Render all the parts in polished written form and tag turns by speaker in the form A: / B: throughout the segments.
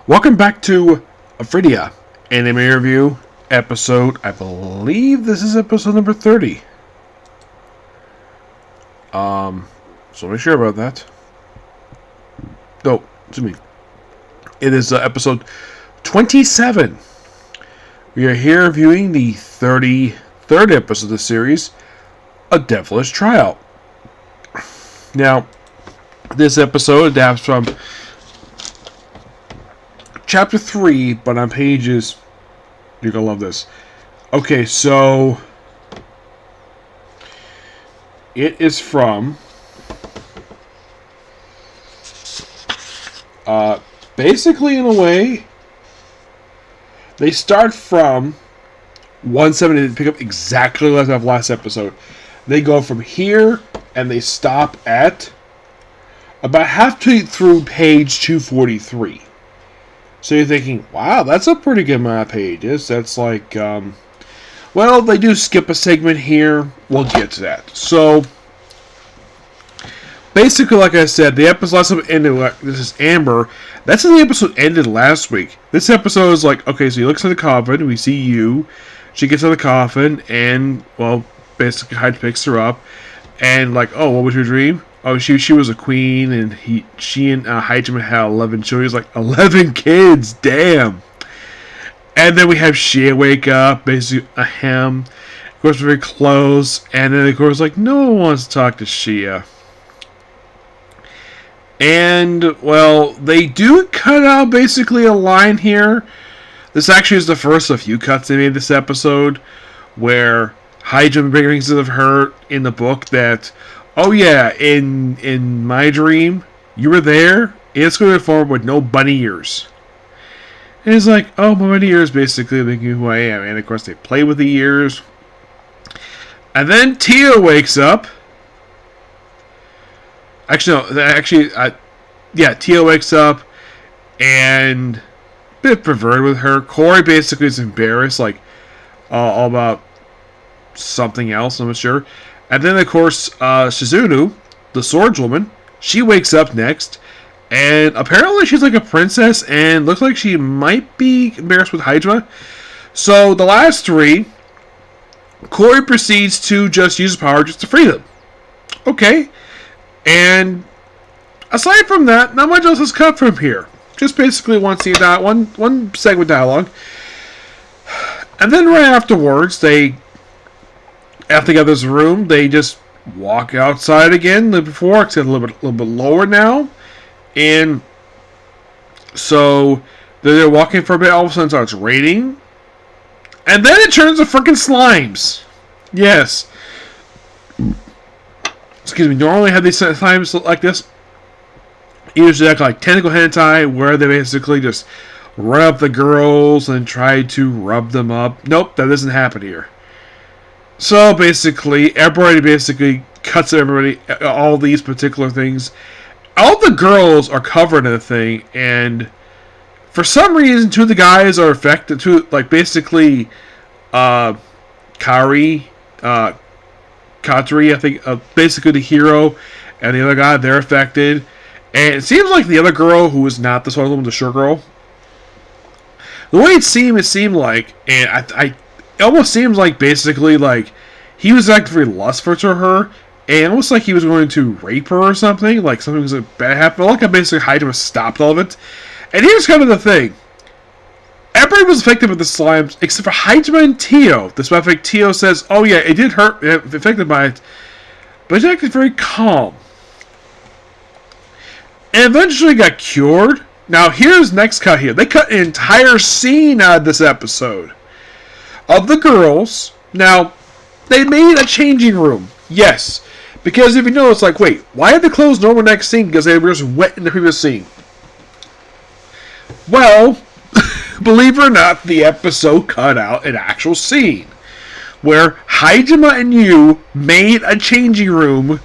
A: Welcome back to Arifureta Anime Review episode. I believe this is episode number 30. So make sure about that. No, excuse me. It is episode 27. We are here reviewing the 33rd episode of the series, A Devilish Tryout. Now, this episode adapts from Chapter 3, but on pages... You're gonna love this. Okay, so... It is from... basically, in a way... They start from 170 to pick up exactly like that last episode. They go from here, and they stop at... about halfway through page 243. So you're thinking, wow, that's a pretty good amount of pages. That's like, well, they do skip a segment here. We'll get to that. So, basically, like I said, the episode last time ended, this is Amber. That's how the episode ended last week. This episode is like, okay, so he looks at the coffin, we see you. She gets out of the coffin, and, well, basically Hyde picks her up. And like, oh, what was your dream? Oh, she was a queen, and she and Hajime had 11 children. He's like, 11 kids, damn. And then we have Shia wake up, basically a him. Of course, very close. And then, of course, like, no one wants to talk to Shia. And, well, they do cut out basically a line here. This actually is the first of a few cuts they made this episode, where Hajime brings it of her in the book that... Oh yeah, in my dream, you were there, and it's going forward with no bunny ears. And it's like, oh, my bunny ears basically making who I am. And of course they play with the ears. And then Tia wakes up. Tia wakes up, and a bit perverted with her. Corey basically is embarrassed, like, all about something else, I'm not sure. And then, of course, Shizunu, the swordswoman, she wakes up next. And apparently she's like a princess and looks like she might be embarrassed with Hydra. So the last three, Corey proceeds to just use his power just to free them. Okay. And aside from that, not much else is cut from here. Just basically one segment dialogue. And then right afterwards, after they got this room, they just walk outside again. Before, it's a little bit lower now. And so they're walking for a bit. All of a sudden, it starts raining. And then it turns to freaking slimes. Yes. Excuse me. Normally, have these slimes like this. Usually, act like tentacle hentai, where they basically just run up the girls and try to rub them up. Nope, that doesn't happen here. So basically, everybody basically cuts everybody, all these particular things. All the girls are covered in the thing, and for some reason, two of the guys are affected. Basically, Katari, I think, basically the hero, and the other guy, they're affected. And it seems like the other girl, who is not the sort of woman, the short girl, the way it seemed like, and it almost seems like basically like he was acting very lustful to her, and almost like he was going to rape her or something, like something was bad happened. Like I basically Hydra stopped all of it, and here's kind of the thing: everybody was affected with the slimes except for Hydra and Tio. Despite the fact Tio says, "Oh yeah, it did hurt, affected by it," but he acted very calm, and eventually got cured. Now here's next cut here. They cut an entire scene out of this episode of the girls. Now, they made a changing room. Yes. Because if you know, it's like, wait, why did they close the normal next scene? Because they were just wet in the previous scene. Well, believe it or not, the episode cut out an actual scene where Hajime and you made a changing room.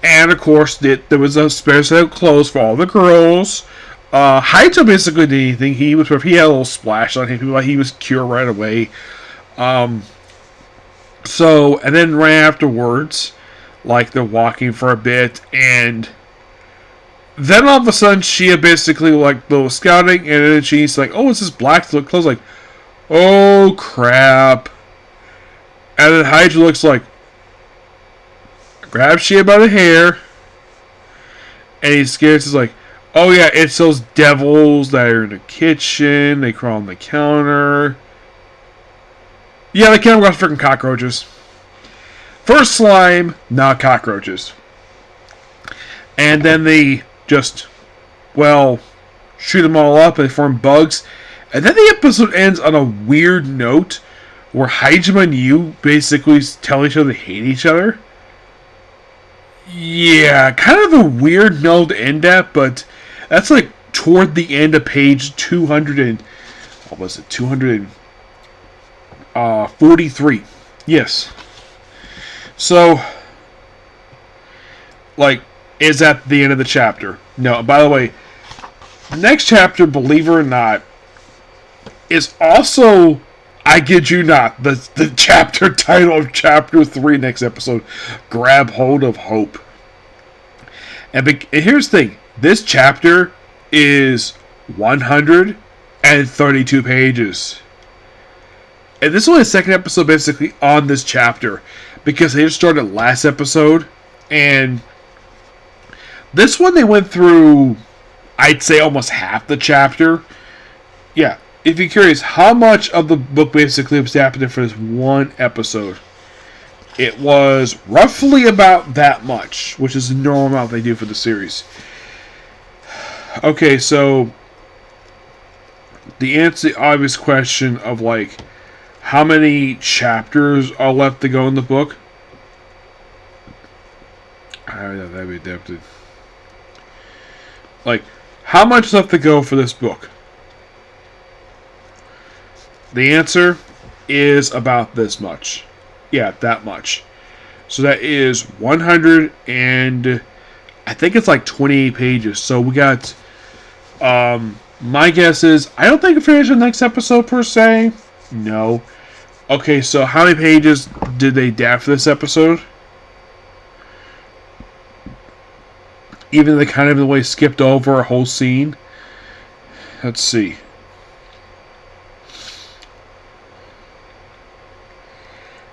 A: And, of course, there was a spare set of clothes for all the girls. Hajime basically did anything. He had a little splash on him. He was cured right away. So, and then right afterwards, like, they're walking for a bit, and Then all of a sudden, Shia basically like little scouting, and then she's like, "Oh, it's this black clothes." Like, oh crap! And then Hydra looks like, grabs Shia by the hair, and he's scared. He's like, "Oh yeah, it's those devils that are in the kitchen. They crawl on the counter. Yeah, they came across freaking cockroaches. First slime, not cockroaches. And then they just, well, shoot them all up and they form bugs. And then the episode ends on a weird note where Hajime and Yu basically tell each other they hate each other. Yeah, kind of a weird note to end at, but that's like toward the end of page 200 and, what was it, 243. Yes. So, like, is at the end of the chapter. No, by the way, the next chapter, believe it or not, is also, I kid you not, the chapter title of chapter 3 next episode, Grab Hold of Hope. And here's the thing, this chapter is 132 pages. And this is only the second episode basically on this chapter, because they just started last episode, and this one they went through, I'd say almost half the chapter. Yeah, if you're curious, how much of the book basically was adapted for this one episode? It was roughly about that much, which is the normal amount they do for the series. Okay, so the answer to the obvious question of like, how many chapters are left to go in the book? I don't know, that'd be adapted. Like, how much left to go for this book? The answer is about this much. Yeah, that much. So that is 100 and I think it's like 28 pages. So we got, my guess is, I don't think we finish the next episode per se. No. Okay, so how many pages did they adapt for this episode? Even they kind of in a way skipped over a whole scene. Let's see.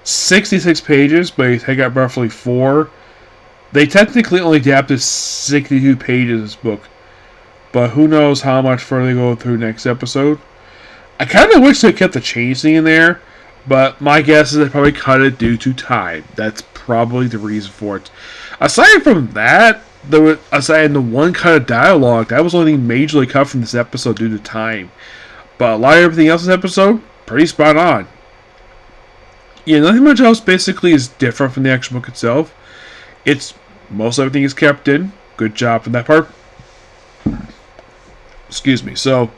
A: "66 pages, but you take out roughly 4. They technically only adapted 62 pages of this book. But who knows how much further they go through next episode. I kind of wish they kept the chain scene in there, but my guess is they probably cut it due to time. That's probably the reason for it. Aside from that, aside the one cut of dialogue, that was only majorly cut from this episode due to time. But a lot of everything else in this episode, pretty spot on. Yeah, nothing much else basically is different from the actual book itself. It's, most everything is kept in. Good job for that part. Excuse me. So,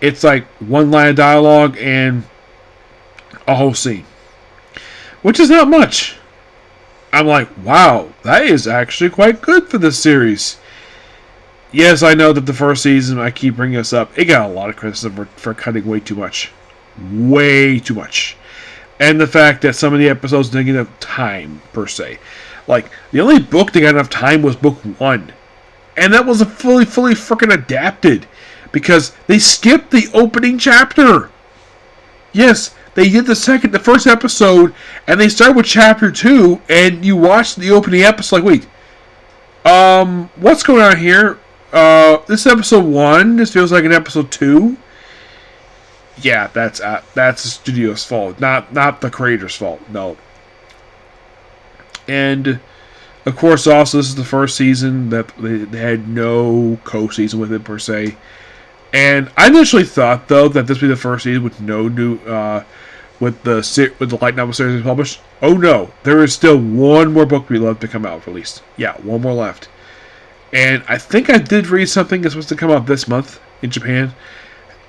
A: it's like one line of dialogue and a whole scene. Which is not much. I'm like, wow, that is actually quite good for this series. Yes, I know that the first season, I keep bringing this up, it got a lot of criticism for cutting way too much. Way too much. And the fact that some of the episodes didn't get enough time, per se. Like, the only book that got enough time was book 1. And that wasn't fully freaking adapted. Because they skipped the opening chapter. Yes, they did the first episode, and they started with chapter 2, and you watched the opening episode, like, wait, what's going on here? This is episode 1, this feels like an episode 2. Yeah, that's the studio's fault, not the creator's fault, no. And, of course, also, this is the first season that they had no co-season with it, per se. And I initially thought, though, that this would be the first season with no new, with the light novel series published. Oh no, there is still one more book we left to come out, released. Yeah, one more left. And I think I did read something that's supposed to come out this month in Japan.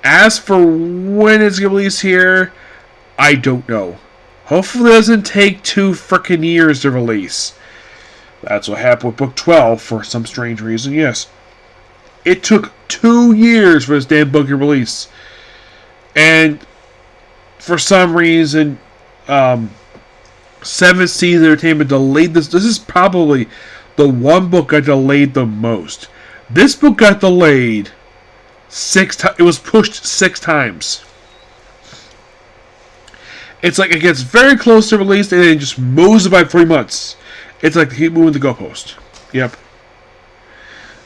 A: As for when it's going to release here, I don't know. Hopefully it doesn't take 2 frickin' years to release. That's what happened with book 12 for some strange reason, yes. It took 2 years for this damn book to release. And for some reason, 7th Season Entertainment delayed this. This is probably the one book I delayed the most. This book got delayed 6 times. It was pushed 6 times. It's like it gets very close to release and it just moves it by 3 months. It's like they keep moving the goalpost. Yep.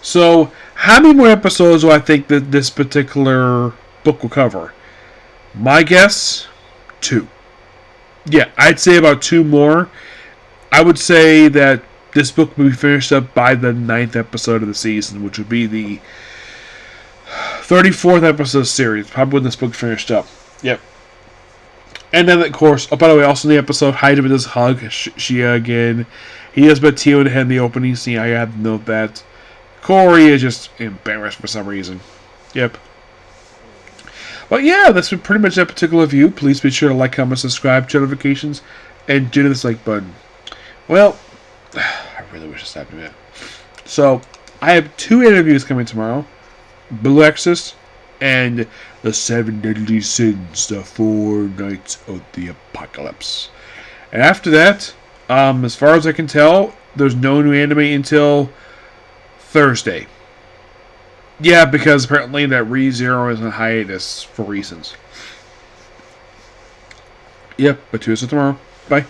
A: So, how many more episodes do I think that this particular book will cover? My guess, 2. Yeah, I'd say about 2 more. I would say that this book will be finished up by the 9th episode of the season, which would be the 34th episode of the series. Probably when this book finished up. Yep. And then, of course, oh, by the way, also in the episode, Haida does hug Shia again. He does Batio in the opening scene. I had to note that. Corey is just embarrassed for some reason. Yep. But yeah, that's been pretty much that particular review. Please be sure to like, comment, subscribe, turn notifications, and do this like button. Well, I really wish this happened. So, I have 2 interviews coming tomorrow. Blue Exorcist and the 7 Deadly Sins, the 4 Nights of the Apocalypse. And after that, as far as I can tell, there's no new anime until Thursday. Yeah, because apparently that ReZero is on hiatus for reasons. Yep, but 2 is tomorrow. Bye.